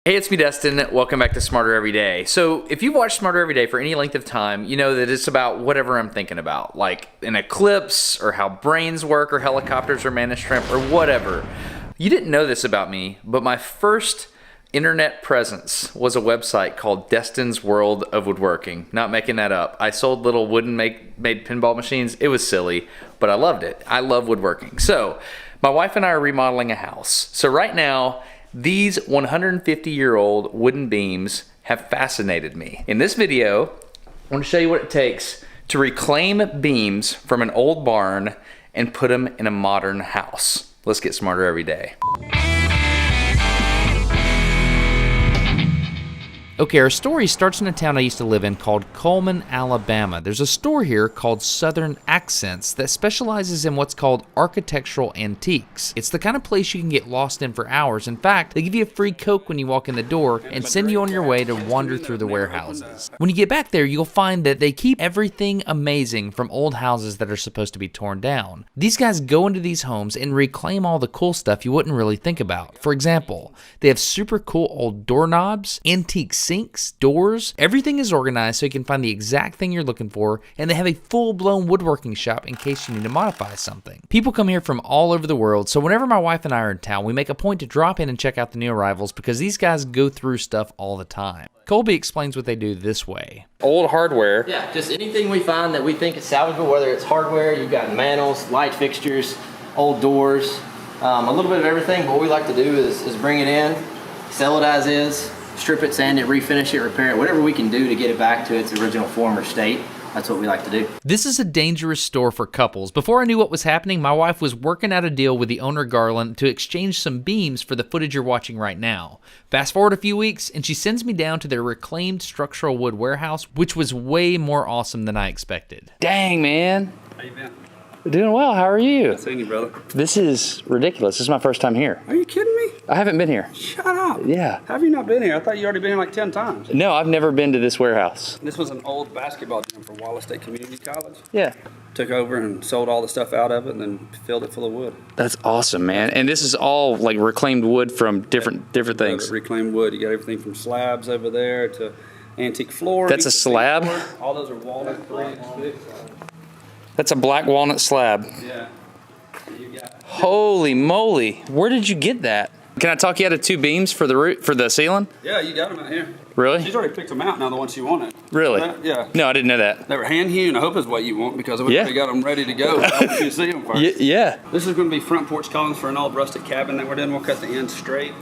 Hey, it's me, Destin. Welcome back to Smarter Every Day. So if you've watched Smarter Every Day for any length of time, you know that it's about whatever I'm thinking about, like an eclipse or how brains work or helicopters or managed shrimp or whatever. You didn't know this about me, but my first internet presence was a website called Destin's World of Woodworking. Not making that up. I sold little wooden made pinball machines. It was silly, but I loved it. I love woodworking. So my wife and I are remodeling a house. So right now, these 150-year-old wooden beams have fascinated me. In this video, I want to show you what it takes to reclaim beams from an old barn and put them in a modern house. Let's get smarter every day. Okay, our story starts in a town I used to live in called Cullman, Alabama. There's a store here called Southern Accents that specializes in what's called architectural antiques. It's the kind of place you can get lost in for hours. In fact, they give you a free Coke when you walk in the door and send you on your way to wander through the warehouses. When you get back there, you'll find that they keep everything amazing from old houses that are supposed to be torn down. These guys go into these homes and reclaim all the cool stuff you wouldn't really think about. For example, they have super cool old doorknobs, antique sinks, doors. Everything is organized so you can find the exact thing you're looking for, and they have a full-blown woodworking shop in case you need to modify something. People come here from all over the world, so whenever my wife and I are in town, we make a point to drop in and check out the new arrivals because these guys go through stuff all the time. Colby explains what they do this way. Old hardware. Yeah, just anything we find that we think is salvageable, whether it's hardware, you've got mantles, light fixtures, old doors, a little bit of everything. But what we like to do is bring it in, sell it as is, strip it, sand it, refinish it, repair it, whatever we can do to get it back to its original form or state. That's what we like to do. This is a dangerous store for couples. Before I knew what was happening, my wife was working out a deal with the owner, Garland, to exchange some beams for the footage you're watching right now. Fast forward a few weeks, and she sends me down to their reclaimed structural wood warehouse, which was way more awesome than I expected. Dang, man. How you been? Doing well. How are you? Good seeing you, brother. This is ridiculous. This is my first time here. Are you kidding me? I haven't been here. Shut up. Yeah. How have you not been here? I thought you already been here like 10 times. No, I've never been to this warehouse. This was an old basketball gym for Wallace State Community College. Yeah. Took over and sold all the stuff out of it and then filled it full of wood. That's awesome, man. And this is all like reclaimed wood from different things. Reclaimed wood. You got everything from slabs over there to antique floor. That's a slab? All those are walnut 3-inch thick. That's a black walnut slab. Yeah. You got Holy moly. Where did you get that? Can I talk you out of 2 beams for the ceiling? Yeah, you got them out here. Really? She's already picked them out now, the ones she wanted. Really? Yeah. No, I didn't know that. They were hand hewn. I hope is what you want because we already got them ready to go. I want you to see them first. Yeah. This is going to be front porch columns for an old rustic cabin that we're doing. We'll cut the ends straight.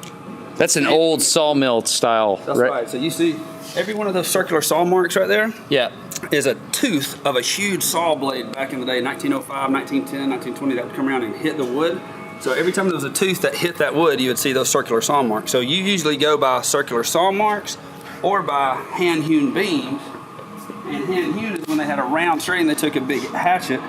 That's an old sawmill style. That's right. So you see every one of those circular saw marks right there Yeah. is a tooth of a huge saw blade back in the day, 1905, 1910, 1920, that would come around and hit the wood. So every time there was a tooth that hit that wood, you would see those circular saw marks. So you usually go by circular saw marks or by hand-hewn beams. And hand-hewn is when they had a round straight and they took a big hatchet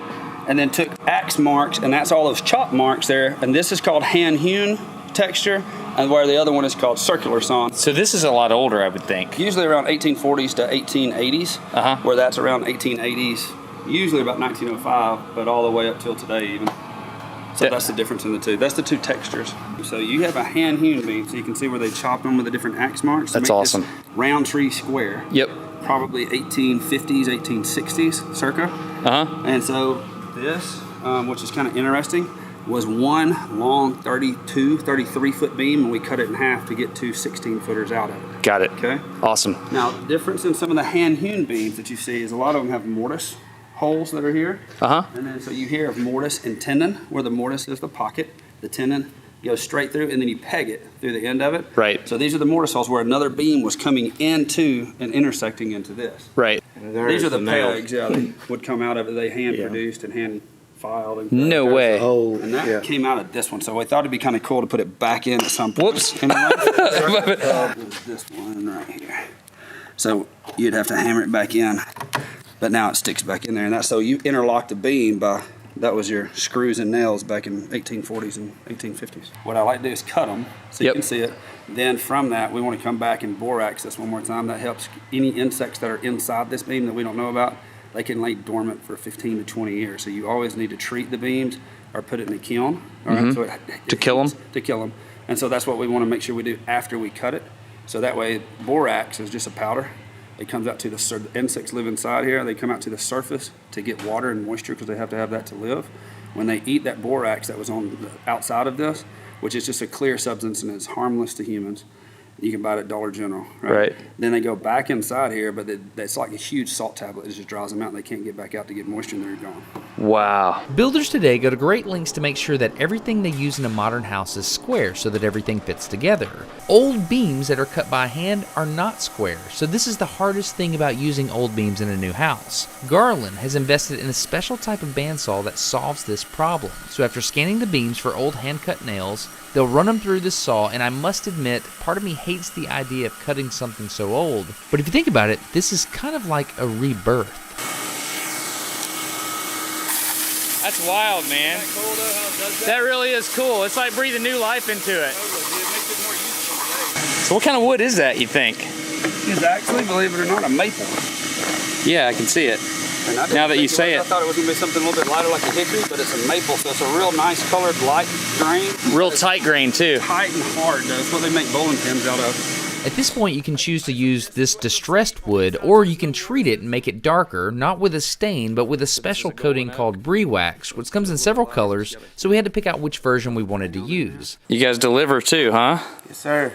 and then took axe marks, and that's all those chop marks there. And this is called hand-hewn texture, and where the other one is called circular saw. So this is a lot older, I would think. Usually around 1840s to 1880s, where that's around 1880s, usually about 1905, but all the way up till today even. So that's the difference in the two. That's the two textures. So you have a hand-hewn beam, so you can see where they chop them with the different axe marks. That's awesome. This round tree square. Yep. Probably 1850s, 1860s, circa. And so this, which is kind of interesting, was one long 32, 33-foot beam, and we cut it in half to get 2 16-footers out of it. Got it. Okay? Awesome. Now, the difference in some of the hand-hewn beams that you see is a lot of them have mortise holes that are here. And then so you hear of mortise and tenon, where the mortise is the pocket, the tenon goes straight through, and then you peg it through the end of it. Right. So these are the mortise holes where another beam was coming into and intersecting into this. Right. These are the pegs, they would come out of it. They hand-produced and hand-filed. And No way. And that came out of this one, so I thought it'd be kind of cool to put it back in at some point. Whoops. This one right here. So you'd have to hammer it back in, but now it sticks back in there, and that's so you interlock the beam by, that was your screws and nails back in 1840s and 1850s. What I like to do is cut them so you can see it. Then from that, we want to come back and borax this one more time. That helps any insects that are inside this beam that we don't know about. They can lay dormant for 15 to 20 years. So you always need to treat the beams or put it in a kiln. All right, so it To kill them? To kill them. And so that's what we want to make sure we do after we cut it. So that way, borax is just a powder. It comes out to the insects live inside here. They come out to the surface to get water and moisture because they have to have that to live. When they eat that borax that was on the outside of this, which is just a clear substance and is harmless to humans, you can buy it at Dollar General, right? Then they go back inside here, but it's like a huge salt tablet. It just dries them out and they can't get back out to get moisture and they're gone. Wow. Builders today go to great lengths to make sure that everything they use in a modern house is square so that everything fits together. Old beams that are cut by hand are not square, so this is the hardest thing about using old beams in a new house. Garland has invested in a special type of bandsaw that solves this problem. So after scanning the beams for old hand-cut nails, they'll run them through this saw, and I must admit, part of me hates the idea of cutting something so old. But if you think about it, this is kind of like a rebirth. That's wild, man. Isn't that cool though, how it does that? That really is cool. It's like breathing new life into it. Totally, it makes it more useful today. So what kind of wood is that, you think? It's actually, believe it or not, a maple. Yeah, I can see it. And I didn't Now that you think say was. it. I thought it was going to be something a little bit lighter like a hickory, but it's a maple, so it's a real nice colored light grain. Real It's tight grain, too. tight and hard, though. It's what they make bowling pins out of. At this point, you can choose to use this distressed wood, or you can treat it and make it darker, not with a stain, but with a special coating called brie wax, which comes in several colors, so we had to pick out which version we wanted to use. You guys deliver, too, huh? Yes, sir.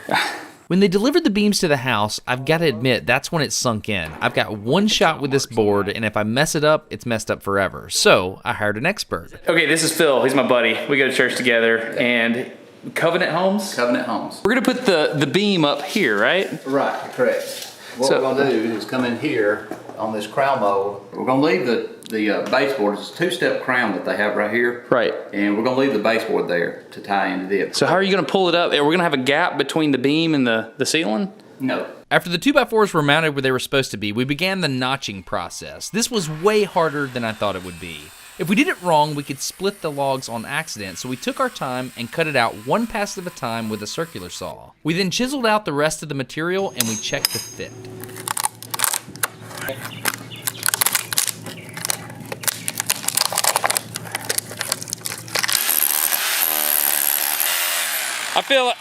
When they delivered the beams to the house, I've got to admit, that's when it sunk in. I've got one shot with this board, and if I mess it up, it's messed up forever. So I hired an expert. Okay, this is Phil. He's my buddy. We go to church together, and Covenant Homes? Covenant Homes. We're gonna put the beam up here, right? Right, correct. What So- we're gonna do is come in here on this crown mold. We're gonna leave the baseboard. It's a two-step crown that they have right here. Right. And we're gonna leave the baseboard there to tie into this. So how are you gonna pull it up? Are we gonna have a gap between the beam and the ceiling? No. After the 2x4s were mounted where they were supposed to be, we began the notching process. This was way harder than I thought it would be. If we did it wrong, we could split the logs on accident, so we took our time and cut it out one pass at a time with a circular saw. We then chiseled out the rest of the material and we checked the fit.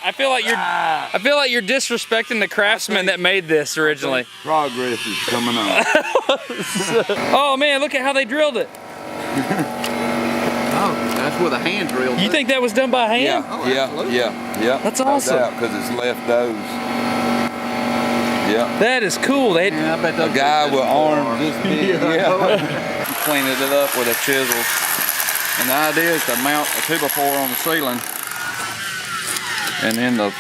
I feel like you're disrespecting the craftsman that made this originally. Progress is coming on. Oh man, look at how they drilled it. Oh, that's with a hand drill. You think that was done by hand? Yeah. That's awesome. Because it's left those. Yeah. That is cool. They Yeah, I bet A those guy with arms this big. Cleaning it up with a chisel. And the idea is to mount a 2x4 on the ceiling. And then the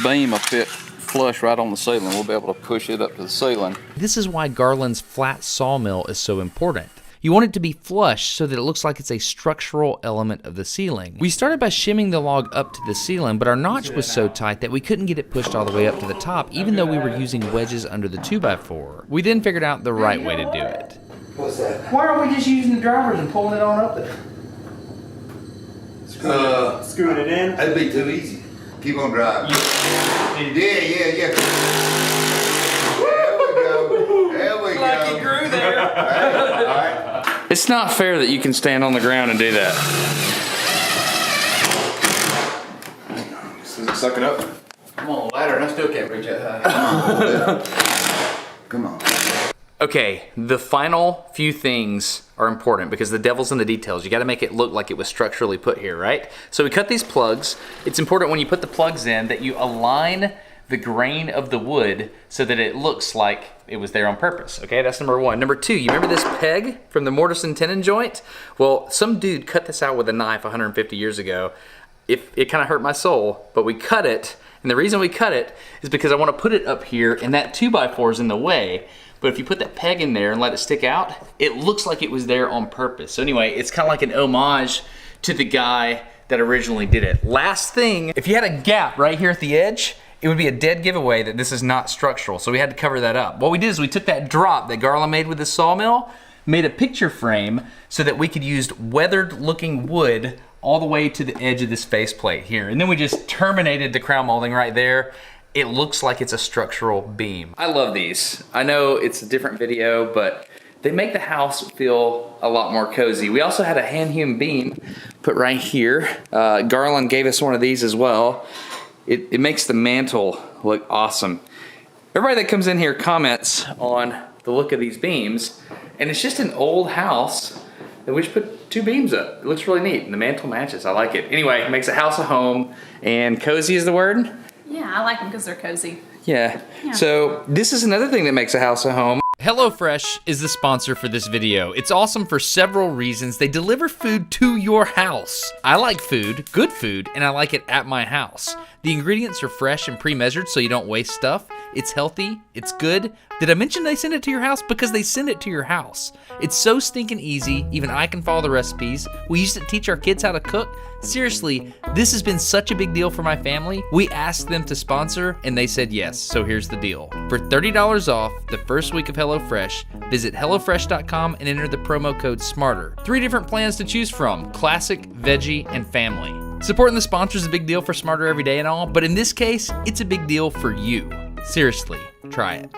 beam will fit flush right on the ceiling. We'll be able to push it up to the ceiling. This is why Garland's flat sawmill is so important. You want it to be flush so that it looks like it's a structural element of the ceiling. We started by shimming the log up to the ceiling, but our notch was so tight that we couldn't get it pushed all the way up to the top, even though we were using wedges under the 2x4. We then figured out the right way to do it. Why aren't we just using the drivers and pulling it on up there? Screwing it in. That'd be too easy. Keep on driving. Yeah. There we go. There we Like go. he grew there. All right. It's not fair that you can stand on the ground and do that. Suck it up. I'm on a ladder and I still can't reach that high. Come on. Okay, the final few things are important because the devil's in the details. You got to make it look like it was structurally put here, right? So we cut these plugs. It's important when you put the plugs in that you align the grain of the wood so that it looks like it was there on purpose. Okay, that's number one. Number two, you remember this peg from the mortise and tenon joint? Well, some dude cut this out with a knife 150 years ago. It kind of hurt my soul, but we cut it. And the reason we cut it is because I want to put it up here and that 2x4 is in the way. But if you put that peg in there and let it stick out, it looks like it was there on purpose. So anyway, it's kind of like an homage to the guy that originally did it. Last thing, if you had a gap right here at the edge, it would be a dead giveaway that this is not structural. So we had to cover that up. What we did is we took that drop that Garland made with the sawmill, made a picture frame so that we could use weathered looking wood all the way to the edge of this faceplate here. And then we just terminated the crown molding right there. It looks like it's a structural beam. I love these. I know it's a different video, but they make the house feel a lot more cozy. We also had a hand-hewn beam put right here. Garland gave us one of these as well. it makes the mantle look awesome. Everybody that comes in here comments on the look of these beams, and it's just an old house that we just put 2 beams up. It looks really neat, and the mantle matches. I like it. Anyway, it makes a house a home, and cozy is the word? Yeah, I like them because they're cozy. Yeah. So this is another thing that makes a house a home. HelloFresh is the sponsor for this video. It's awesome for several reasons. They deliver food to your house. I like food, good food, and I like it at my house. The ingredients are fresh and pre-measured so you don't waste stuff. It's healthy, it's good. Did I mention they send it to your house? Because they send it to your house. It's so stinking easy, even I can follow the recipes. We used to teach our kids how to cook. Seriously, this has been such a big deal for my family. We asked them to sponsor and they said yes, so here's the deal. For $30 off the first week of HelloFresh, visit HelloFresh.com and enter the promo code SMARTER. 3 different plans to choose from: classic, veggie, and family. Supporting the sponsor is a big deal for Smarter Every Day and all, but in this case, it's a big deal for you. Seriously, try it.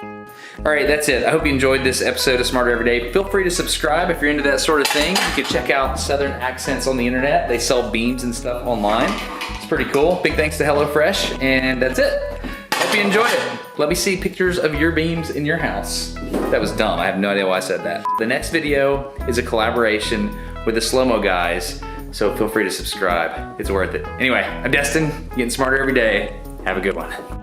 All right, that's it. I hope you enjoyed this episode of Smarter Every Day. Feel free to subscribe if you're into that sort of thing. You can check out Southern Accents on the internet. They sell beams and stuff online. It's pretty cool. Big thanks to HelloFresh, and that's it. Hope you enjoyed it. Let me see pictures of your beams in your house. That was dumb. I have no idea why I said that. The next video is a collaboration with the Slow-Mo guys, so feel free to subscribe. It's worth it. Anyway, I'm Destin, getting smarter every day. Have a good one.